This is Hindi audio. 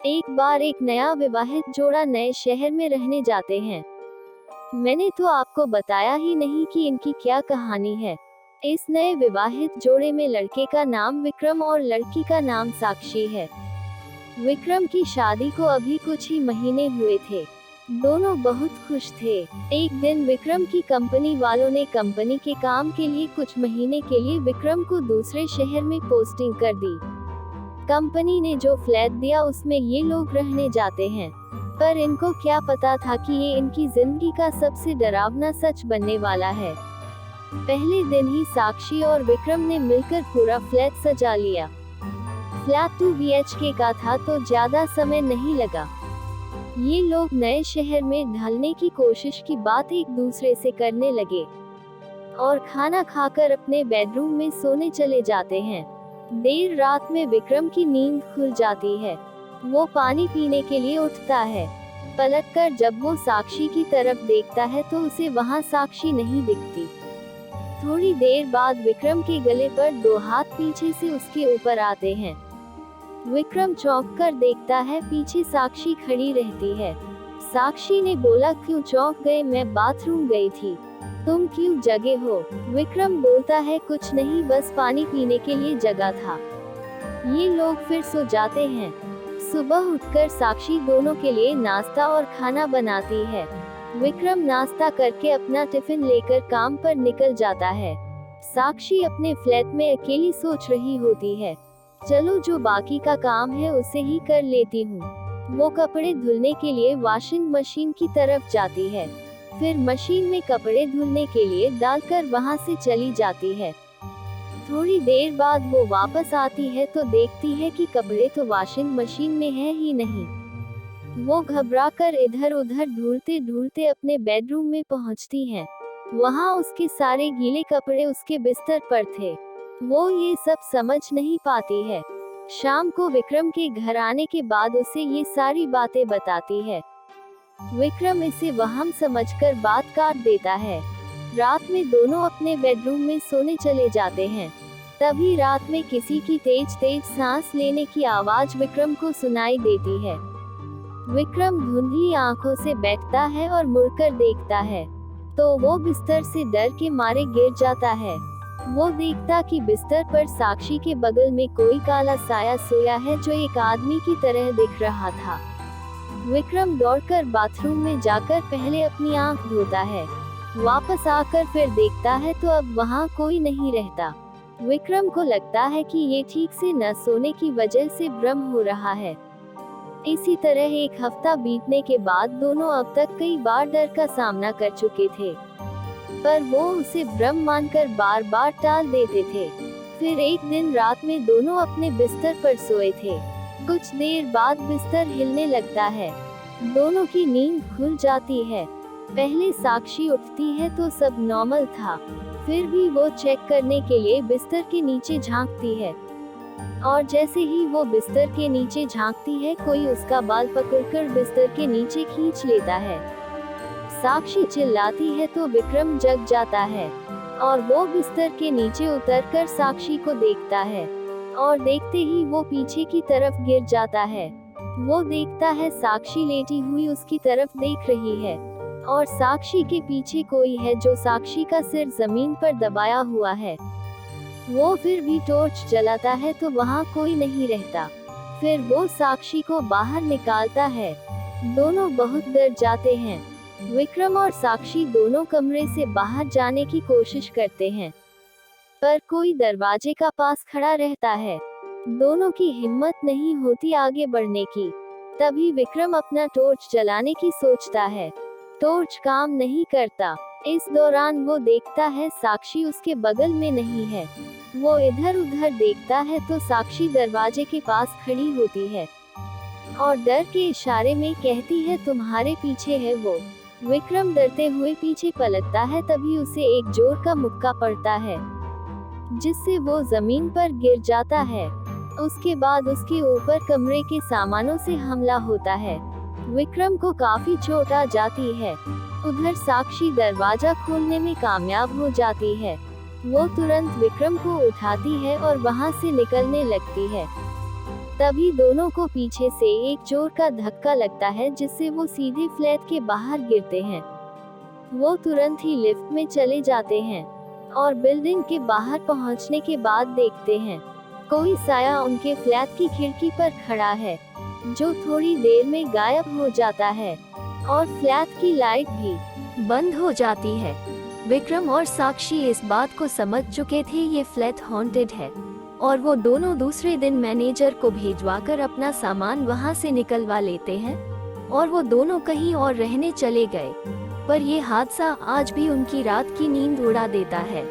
एक बार एक नया विवाहित जोड़ा नए शहर में रहने जाते हैं। मैंने तो आपको बताया ही नहीं कि इनकी क्या कहानी है। इस नए विवाहित जोड़े में लड़के का नाम विक्रम और लड़की का नाम साक्षी है। विक्रम की शादी को अभी कुछ ही महीने हुए थे। दोनों बहुत खुश थे। एक दिन विक्रम की कंपनी वालों ने कंपनी के काम के लिए कुछ महीने के लिए विक्रम को दूसरे शहर में पोस्टिंग कर दी। कंपनी ने जो फ्लैट दिया उसमें ये लोग रहने जाते हैं, पर इनको क्या पता था कि ये इनकी जिंदगी का सबसे डरावना सच बनने वाला है। पहले दिन ही साक्षी और विक्रम ने मिलकर पूरा फ्लैट सजा लिया। फ्लैट 2 BHK का था तो ज्यादा समय नहीं लगा। ये लोग नए शहर में ढलने की कोशिश की बात एक दूसरे से करने लगे और खाना खाकर अपने बेडरूम में सोने चले जाते हैं। देर रात में विक्रम की नींद खुल जाती है। वो पानी पीने के लिए उठता है। पलटकर जब वो साक्षी की तरफ देखता है तो उसे वहाँ साक्षी नहीं दिखती। थोड़ी देर बाद विक्रम के गले पर 2 हाथ पीछे से उसके ऊपर आते हैं। विक्रम चौंक कर देखता है, पीछे साक्षी खड़ी रहती है। साक्षी ने बोला, क्यों चौंक गए? मैं बाथरूम गई थी। तुम क्यों जगे हो? विक्रम बोलता है, कुछ नहीं, बस पानी पीने के लिए जगा था। ये लोग फिर सो जाते हैं। सुबह उठकर साक्षी दोनों के लिए नाश्ता और खाना बनाती है। विक्रम नाश्ता करके अपना टिफिन लेकर काम पर निकल जाता है। साक्षी अपने फ्लैट में अकेली सोच रही होती है, चलो जो बाकी का काम है उसे ही कर लेती हूँ। वो कपड़े धुलने के लिए वॉशिंग मशीन की तरफ जाती है, फिर मशीन में कपड़े धुलने के लिए डालकर वहां से चली जाती है। थोड़ी देर बाद वो वापस आती है तो देखती है कि कपड़े तो वॉशिंग मशीन में है ही नहीं। वो घबराकर इधर उधर ढूंढते ढूंढते अपने बेडरूम में पहुंचती है। वहां उसके सारे गीले कपड़े उसके बिस्तर पर थे। वो ये सब समझ नहीं पाती है। शाम को विक्रम के घर आने के बाद उसे ये सारी बातें बताती है। विक्रम इसे वहम समझकर बात काट देता है। रात में दोनों अपने बेडरूम में सोने चले जाते हैं। तभी रात में किसी की तेज तेज सांस लेने की आवाज विक्रम को सुनाई देती है। विक्रम धुंधली आंखों से बैठता है और मुड़कर देखता है तो वो बिस्तर से डर के मारे गिर जाता है। वो देखता कि बिस्तर पर साक्षी के बगल में कोई काला साया सोया है जो एक आदमी की तरह दिख रहा था। विक्रम दौड़कर बाथरूम में जाकर पहले अपनी आंख धोता है। वापस आकर फिर देखता है तो अब वहाँ कोई नहीं रहता। विक्रम को लगता है कि ये ठीक से न सोने की वजह से भ्रम हो रहा है। इसी तरह एक हफ्ता बीतने के बाद दोनों अब तक कई बार डर का सामना कर चुके थे, पर वो उसे भ्रम मानकर बार बार टाल देते थे। फिर एक दिन रात में दोनों अपने बिस्तर पर सोए थे। कुछ देर बाद बिस्तर हिलने लगता है। दोनों की नींद खुल जाती है। पहले साक्षी उठती है तो सब नॉर्मल था, फिर भी वो चेक करने के लिए बिस्तर के नीचे झांकती है और जैसे ही वो बिस्तर के नीचे झांकती है कोई उसका बाल पकड़कर बिस्तर के नीचे खींच लेता है। साक्षी चिल्लाती है तो विक्रम जग जाता है और वो बिस्तर के नीचे उतरकर साक्षी को देखता है और देखते ही वो पीछे की तरफ गिर जाता है। वो देखता है साक्षी लेटी हुई उसकी तरफ देख रही है और साक्षी के पीछे कोई है जो साक्षी का सिर जमीन पर दबाया हुआ है। वो फिर भी टॉर्च जलाता है तो वहाँ कोई नहीं रहता। फिर वो साक्षी को बाहर निकालता है। दोनों बहुत डर जाते हैं। विक्रम और साक्षी दोनों कमरे से बाहर जाने की कोशिश करते हैं, पर कोई दरवाजे का पास खड़ा रहता है। दोनों की हिम्मत नहीं होती आगे बढ़ने की। तभी विक्रम अपना टॉर्च जलाने की सोचता है। टॉर्च काम नहीं करता। इस दौरान वो देखता है साक्षी उसके बगल में नहीं है। वो इधर उधर देखता है तो साक्षी दरवाजे के पास खड़ी होती है और डर के इशारे में कहती है, तुम्हारे पीछे है वो। विक्रम डरते हुए पीछे पलटता है, तभी उसे एक जोर का मुक्का पड़ता है जिससे वो जमीन पर गिर जाता है। उसके बाद उसके ऊपर कमरे के सामानों से हमला होता है। विक्रम को काफी चोट आ जाती है। उधर साक्षी दरवाजा खोलने में कामयाब हो जाती है। वो तुरंत विक्रम को उठाती है और वहां से निकलने लगती है। तभी दोनों को पीछे से एक जोर का धक्का लगता है जिससे वो सीधे फ्लैट के बाहर गिरते हैं। वो तुरंत ही लिफ्ट में चले जाते हैं और बिल्डिंग के बाहर पहुंचने के बाद देखते हैं कोई साया उनके फ्लैट की खिड़की पर खड़ा है, जो थोड़ी देर में गायब हो जाता है और फ्लैट की लाइट भी बंद हो जाती है। विक्रम और साक्षी इस बात को समझ चुके थे ये फ्लैट हॉन्टेड है और वो दोनों दूसरे दिन मैनेजर को भेजवाकर अपना सामान वहां से निकलवा लेते हैं और वो दोनों कहीं और रहने चले गए। पर ये हादसा आज भी उनकी रात की नींद उड़ा देता है।